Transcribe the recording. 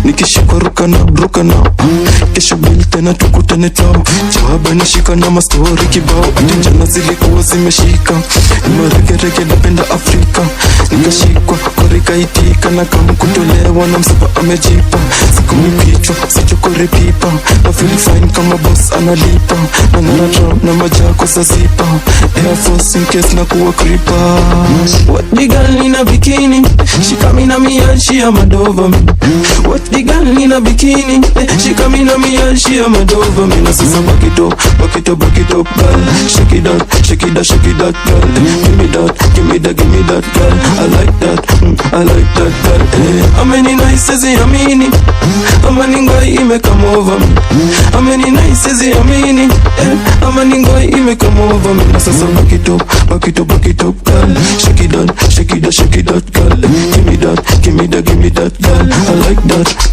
nikishikwa ruka na kesho bil tena tukutane tao. Jawaba nishika na mastori kibao, ati jana zilikuwa zimeshika. Nimeregerege napenda Afrika, nikashikwa korika itika na kama kutolewa na msapa amejipa. Siku mipichwa sichokore pipa, na feel fine kama boss analipa. Na nara na majako za zipa, Air Force in case na kuwa creeper. What the girl in a bikini, she coming at me and she a mad over me. What the girl in a bikini, she coming at me and she a mad over me. Na sasa back it up, girl. Shake it out, girl. Give me that, girl. I like that, girl. How many nights is it, amini? How many guy he make come over me? How many nights is it, amini? How many guy he make come over me? Na sasa back it up, girl. Shake it out, girl. Give me that, girl. I like that.